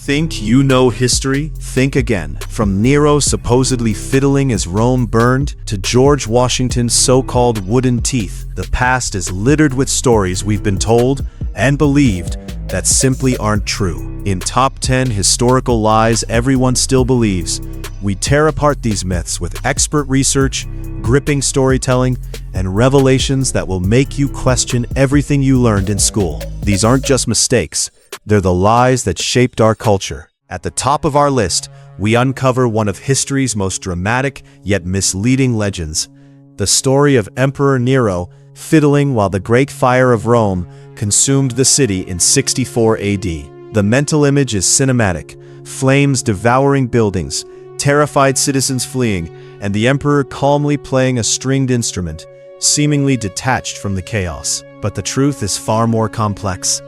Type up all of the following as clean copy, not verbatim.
Think you know history? Think again. From Nero supposedly fiddling as Rome burned, to George Washington's so-called wooden teeth, the past is littered with stories we've been told and believed that simply aren't true. In Top 10 Historical Lies Everyone Still Believes, we tear apart these myths with expert research, gripping storytelling, and revelations that will make you question everything you learned in school. These aren't just mistakes. They're the lies that shaped our culture. At the top of our list, we uncover one of history's most dramatic yet misleading legends, the story of Emperor Nero fiddling while the Great Fire of Rome consumed the city in 64 AD. The mental image is cinematic: flames devouring buildings, terrified citizens fleeing, and the emperor calmly playing a stringed instrument, seemingly detached from the chaos. But the truth is far more complex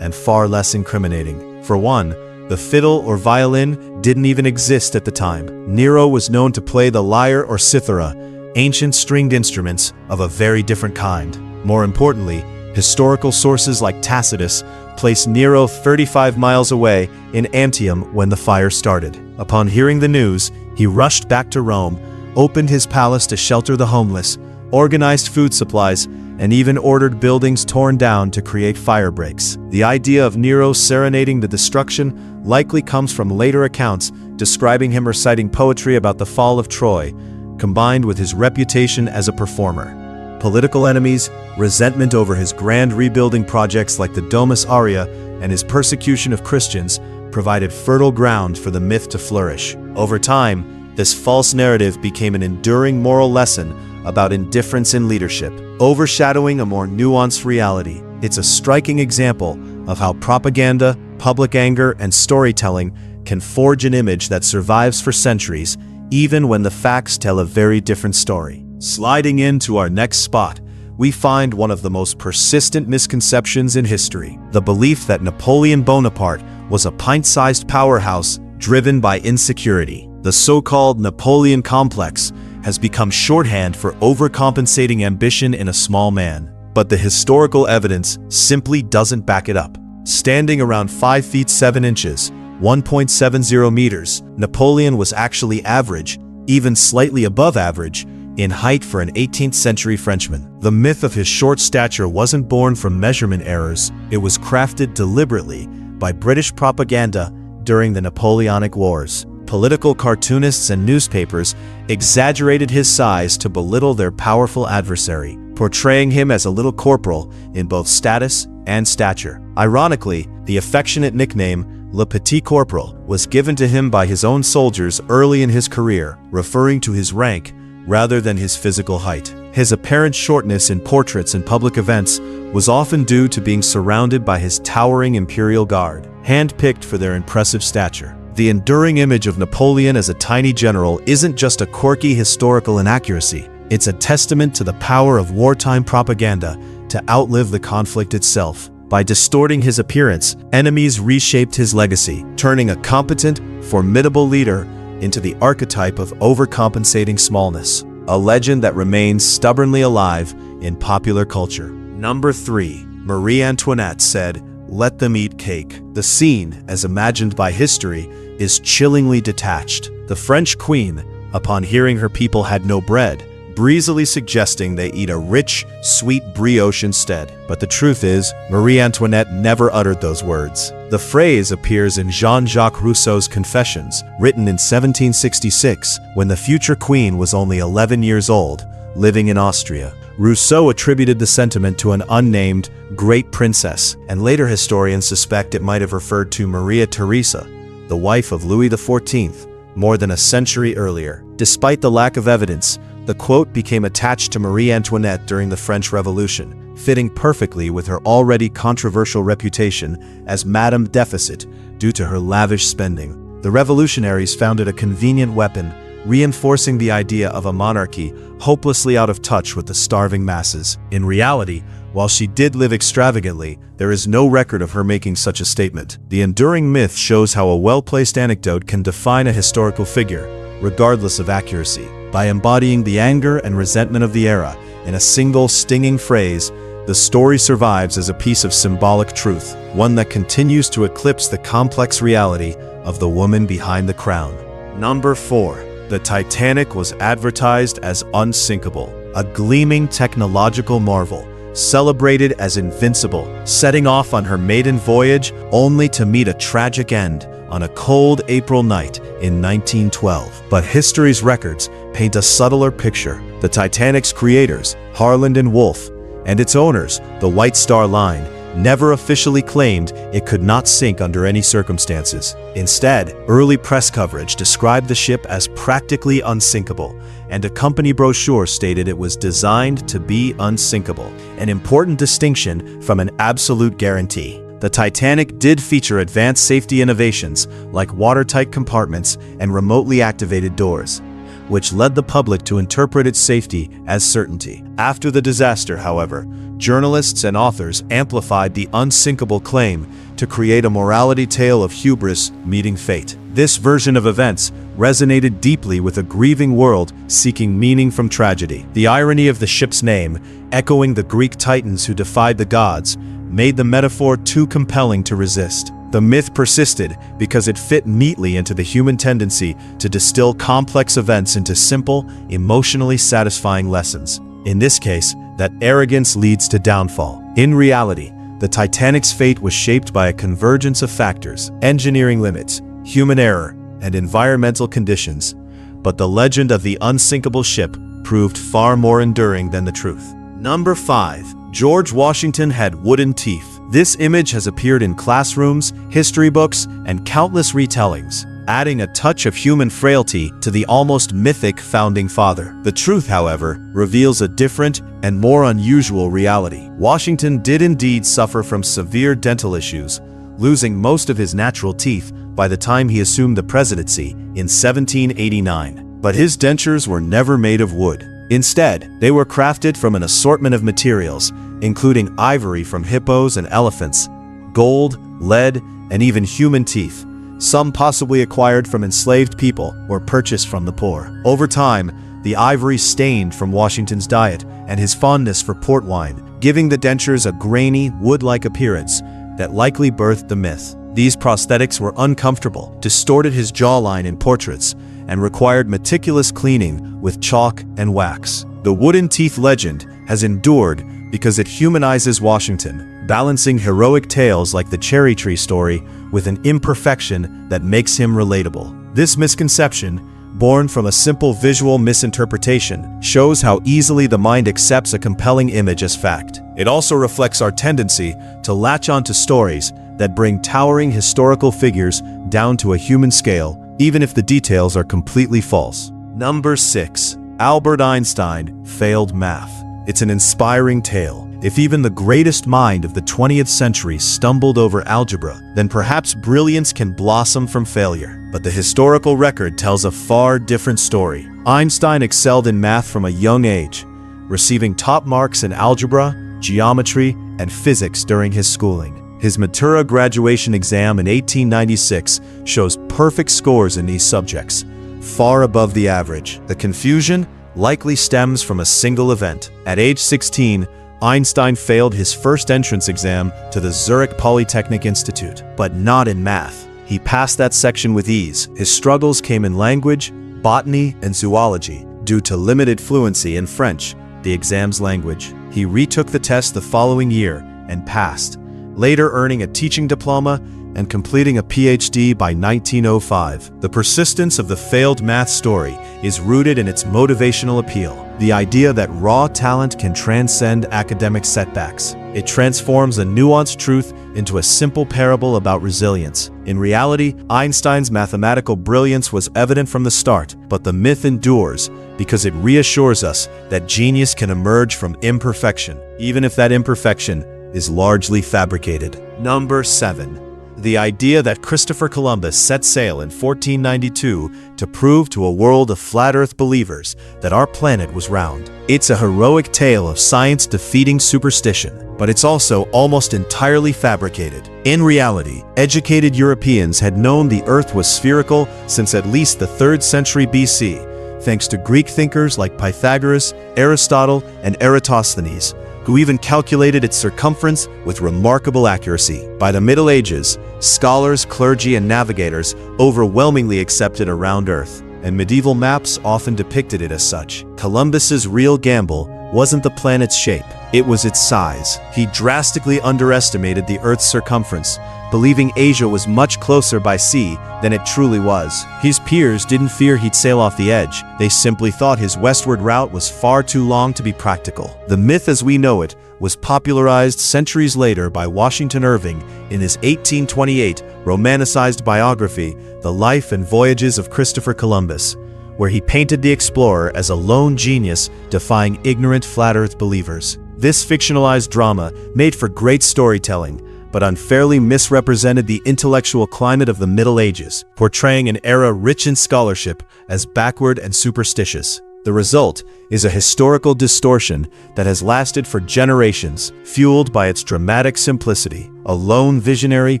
and far less incriminating. For one, the fiddle or violin didn't even exist at the time. Nero was known to play the lyre or cithara, ancient stringed instruments of a very different kind. More importantly, historical sources like Tacitus place Nero 35 miles away in Antium when the fire started. Upon hearing the news, he rushed back to Rome, opened his palace to shelter the homeless, organized food supplies, and even ordered buildings torn down to create fire breaks. The idea of Nero serenading the destruction likely comes from later accounts describing him reciting poetry about the fall of Troy, combined with his reputation as a performer. Political enemies, resentment over his grand rebuilding projects like the Domus Aurea, and his persecution of Christians provided fertile ground for the myth to flourish. Over time, this false narrative became an enduring moral lesson about indifference in leadership, overshadowing a more nuanced reality. It's a striking example of how propaganda, public anger, and storytelling can forge an image that survives for centuries, even when the facts tell a very different story. Sliding into our next spot, we find one of the most persistent misconceptions in history: the belief that Napoleon Bonaparte was a pint-sized powerhouse driven by insecurity. The so-called Napoleon complex has become shorthand for overcompensating ambition in a small man. But the historical evidence simply doesn't back it up. Standing around 5 feet 7 inches, 1.70 meters, Napoleon was actually average, even slightly above average, in height for an 18th century Frenchman. The myth of his short stature wasn't born from measurement errors. It was crafted deliberately by British propaganda during the Napoleonic Wars. Political cartoonists and newspapers exaggerated his size to belittle their powerful adversary, portraying him as a little corporal in both status and stature. Ironically, the affectionate nickname Le Petit Corporal was given to him by his own soldiers early in his career, referring to his rank rather than his physical height. His apparent shortness in portraits and public events was often due to being surrounded by his towering imperial guard, hand-picked for their impressive stature. The enduring image of Napoleon as a tiny general isn't just a quirky historical inaccuracy. It's a testament to the power of wartime propaganda to outlive the conflict itself. By distorting his appearance, enemies reshaped his legacy, turning a competent, formidable leader into the archetype of overcompensating smallness, a legend that remains stubbornly alive in popular culture. Number 3. Marie Antoinette said, "Let them eat cake." The scene, as imagined by history, is chillingly detached. The French queen, upon hearing her people had no bread, breezily suggesting they eat a rich, sweet brioche instead. But the truth is, Marie Antoinette never uttered those words. The phrase appears in Jean-Jacques Rousseau's Confessions, written in 1766, when the future queen was only 11 years old, living in Austria. Rousseau attributed the sentiment to an unnamed great princess, and later historians suspect it might have referred to Maria Theresa, the wife of Louis XIV, more than a century earlier. Despite the lack of evidence, the quote became attached to Marie Antoinette during the French Revolution, fitting perfectly with her already controversial reputation as Madame Deficit due to her lavish spending. The revolutionaries found it a convenient weapon, reinforcing the idea of a monarchy hopelessly out of touch with the starving masses. In reality, while she did live extravagantly, there is no record of her making such a statement. The enduring myth shows how a well-placed anecdote can define a historical figure, regardless of accuracy. By embodying the anger and resentment of the era in a single stinging phrase, the story survives as a piece of symbolic truth, one that continues to eclipse the complex reality of the woman behind the crown. Number 4. The Titanic was advertised as unsinkable, a gleaming technological marvel, celebrated as invincible, setting off on her maiden voyage only to meet a tragic end on a cold April night in 1912. But history's records paint a subtler picture. The Titanic's creators, Harland and Wolff, and its owners, the White Star Line, never officially claimed it could not sink under any circumstances. Instead, early press coverage described the ship as practically unsinkable, and a company brochure stated it was designed to be unsinkable, an important distinction from an absolute guarantee. The Titanic did feature advanced safety innovations like watertight compartments and remotely activated doors, which led the public to interpret its safety as certainty. After the disaster, however, journalists and authors amplified the unsinkable claim to create a morality tale of hubris meeting fate. This version of events resonated deeply with a grieving world seeking meaning from tragedy. The irony of the ship's name, echoing the Greek titans who defied the gods, made the metaphor too compelling to resist. The myth persisted because it fit neatly into the human tendency to distill complex events into simple, emotionally satisfying lessons. In this case, that arrogance leads to downfall. In reality, the Titanic's fate was shaped by a convergence of factors: engineering limits, human error, and environmental conditions. But the legend of the unsinkable ship proved far more enduring than the truth. Number 5. George Washington had wooden teeth. This image has appeared in classrooms, history books, and countless retellings, adding a touch of human frailty to the almost mythic founding father. The truth, however, reveals a different and more unusual reality. Washington did indeed suffer from severe dental issues, losing most of his natural teeth by the time he assumed the presidency in 1789. But his dentures were never made of wood. Instead, they were crafted from an assortment of materials, including ivory from hippos and elephants, gold, lead, and even human teeth, some possibly acquired from enslaved people or purchased from the poor. Over time, the ivory stained from Washington's diet and his fondness for port wine, giving the dentures a grainy, wood-like appearance that likely birthed the myth. These prosthetics were uncomfortable, distorted his jawline in portraits, and required meticulous cleaning with chalk and wax. The wooden teeth legend has endured because it humanizes Washington, balancing heroic tales like the cherry tree story with an imperfection that makes him relatable. This misconception, born from a simple visual misinterpretation, shows how easily the mind accepts a compelling image as fact. It also reflects our tendency to latch onto stories that bring towering historical figures down to a human scale, even if the details are completely false. Number 6. Albert Einstein failed math. It's an inspiring tale. If even the greatest mind of the 20th century stumbled over algebra, then perhaps brilliance can blossom from failure. But the historical record tells a far different story. Einstein excelled in math from a young age, receiving top marks in algebra, geometry, and physics during his schooling. His Matura graduation exam in 1896 shows perfect scores in these subjects, far above the average. The confusion likely stems from a single event. At age 16, Einstein failed his first entrance exam to the Zurich Polytechnic Institute, but not in math. He passed that section with ease. His struggles came in language, botany, and zoology, due to limited fluency in French, the exam's language. He retook the test the following year and passed, later earning a teaching diploma and completing a PhD by 1905. The persistence of the failed math story is rooted in its motivational appeal, the idea that raw talent can transcend academic setbacks. It transforms a nuanced truth into a simple parable about resilience. In reality, Einstein's mathematical brilliance was evident from the start, but the myth endures because it reassures us that genius can emerge from imperfection, even if that imperfection is largely fabricated. Number 7. The idea that Christopher Columbus set sail in 1492 to prove to a world of flat Earth believers that our planet was round. It's a heroic tale of science defeating superstition, but it's also almost entirely fabricated. In reality, educated Europeans had known the Earth was spherical since at least the 3rd century BC, thanks to Greek thinkers like Pythagoras, Aristotle, and Eratosthenes, who even calculated its circumference with remarkable accuracy. By the Middle Ages, scholars, clergy, and navigators overwhelmingly accepted a round Earth, and medieval maps often depicted it as such. Columbus's real gamble wasn't the planet's shape, it was its size. He drastically underestimated the Earth's circumference, believing Asia was much closer by sea than it truly was. His peers didn't fear he'd sail off the edge, they simply thought his westward route was far too long to be practical. The myth as we know it was popularized centuries later by Washington Irving in his 1828 romanticized biography, The Life and Voyages of Christopher Columbus, where he painted the explorer as a lone genius defying ignorant flat Earth believers. This fictionalized drama made for great storytelling, but unfairly misrepresented the intellectual climate of the Middle Ages, portraying an era rich in scholarship as backward and superstitious. The result is a historical distortion that has lasted for generations, fueled by its dramatic simplicity, a lone visionary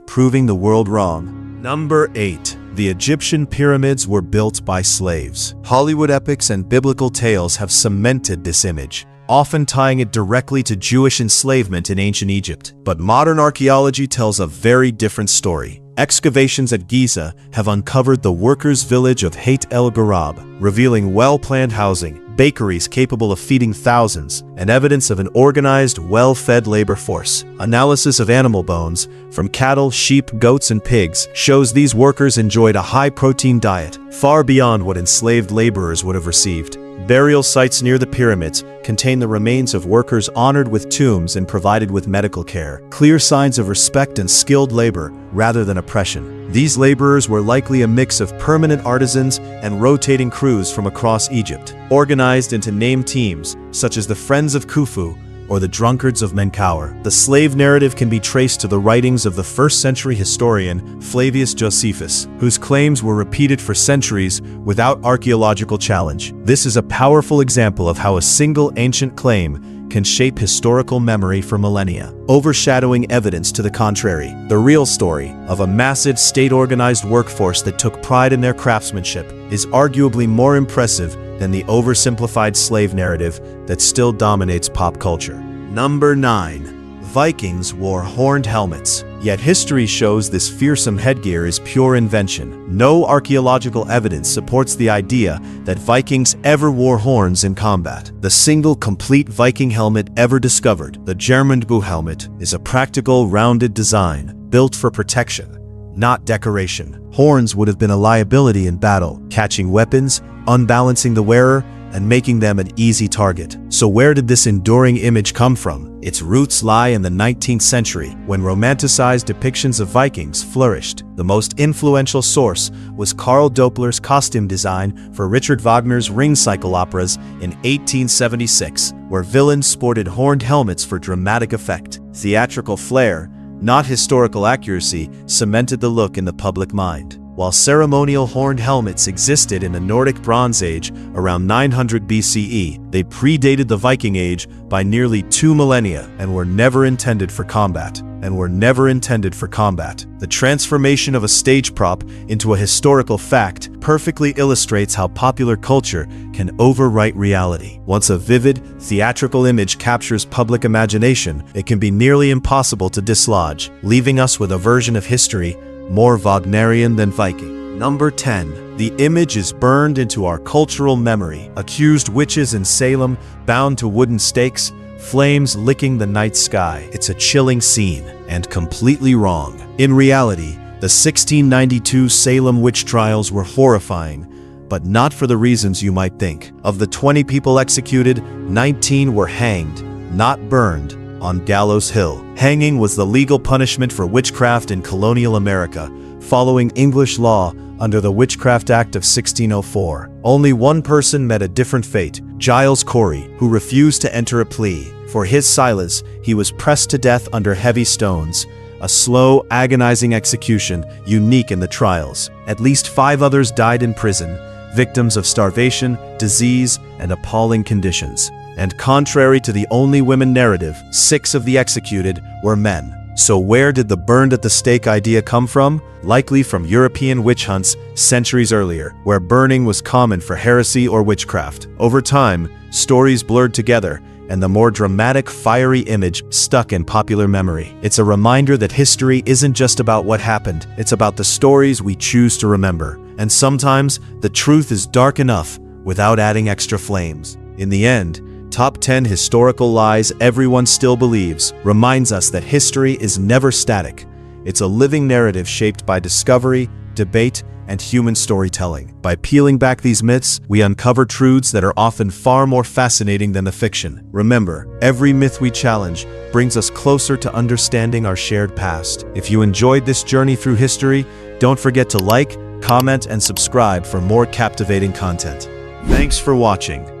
proving the world wrong. Number 8. The Egyptian pyramids were built by slaves. Hollywood epics and biblical tales have cemented this image, often tying it directly to Jewish enslavement in ancient Egypt. But modern archaeology tells a very different story. Excavations at Giza have uncovered the workers' village of Hayt el Garab, revealing well-planned housing, bakeries capable of feeding thousands, and evidence of an organized, well-fed labor force. Analysis of animal bones, from cattle, sheep, goats, and pigs, shows these workers enjoyed a high-protein diet, far beyond what enslaved laborers would have received. Burial sites near the pyramids contain the remains of workers honored with tombs and provided with medical care, clear signs of respect and skilled labor rather than oppression. These laborers were likely a mix of permanent artisans and rotating crews from across Egypt, organized into named teams such as the Friends of Khufu or the Drunkards of Menkaure. The slave narrative can be traced to the writings of the first-century historian Flavius Josephus, whose claims were repeated for centuries without archaeological challenge. This is a powerful example of how a single ancient claim can shape historical memory for millennia, overshadowing evidence to the contrary. The real story of a massive state-organized workforce that took pride in their craftsmanship is arguably more impressive than the oversimplified slave narrative that still dominates pop culture. Number 9. Vikings wore horned helmets. Yet history shows this fearsome headgear is pure invention. No archaeological evidence supports the idea that Vikings ever wore horns in combat. The single complete Viking helmet ever discovered, the Geirmundbu helmet, is a practical, rounded design built for protection, not decoration. Horns would have been a liability in battle, catching weapons, unbalancing the wearer, and making them an easy target. So where did this enduring image come from? Its roots lie in the 19th century, when romanticized depictions of Vikings flourished. The most influential source was Karl Doppler's costume design for Richard Wagner's Ring Cycle operas in 1876, where villains sported horned helmets for dramatic effect. Theatrical flair, not historical accuracy, cemented the look in the public mind. While ceremonial horned helmets existed in the Nordic Bronze Age around 900 BCE, they predated the Viking Age by nearly 2 millennia and were never intended for combat. The transformation of a stage prop into a historical fact perfectly illustrates how popular culture can overwrite reality. Once a vivid, theatrical image captures public imagination, it can be nearly impossible to dislodge, leaving us with a version of history more Wagnerian than Viking. Number 10. The image is burned into our cultural memory. Accused witches in Salem, bound to wooden stakes, flames licking the night sky. It's a chilling scene, and completely wrong. In reality, the 1692 Salem witch trials were horrifying, but not for the reasons you might think. Of the 20 people executed, 19 were hanged, not burned, on Gallows Hill. Hanging was the legal punishment for witchcraft in colonial America, following English law under the Witchcraft Act of 1604. Only one person met a different fate, Giles Corey, who refused to enter a plea. For his silence, he was pressed to death under heavy stones, a slow, agonizing execution unique in the trials. At least 5 others died in prison, victims of starvation, disease, and appalling conditions. And contrary to the only women narrative, 6 of the executed were men. So where did the burned at the stake idea come from? Likely from European witch hunts centuries earlier, where burning was common for heresy or witchcraft. Over time, stories blurred together, and the more dramatic, fiery image stuck in popular memory. It's a reminder that history isn't just about what happened, it's about the stories we choose to remember. And sometimes, the truth is dark enough without adding extra flames. In the end, Top 10 Historical Lies Everyone Still Believes reminds us that history is never static. It's a living narrative shaped by discovery, debate, and human storytelling. By peeling back these myths, we uncover truths that are often far more fascinating than the fiction. Remember, every myth we challenge brings us closer to understanding our shared past. If you enjoyed this journey through history, don't forget to like, comment, and subscribe for more captivating content. Thanks for watching.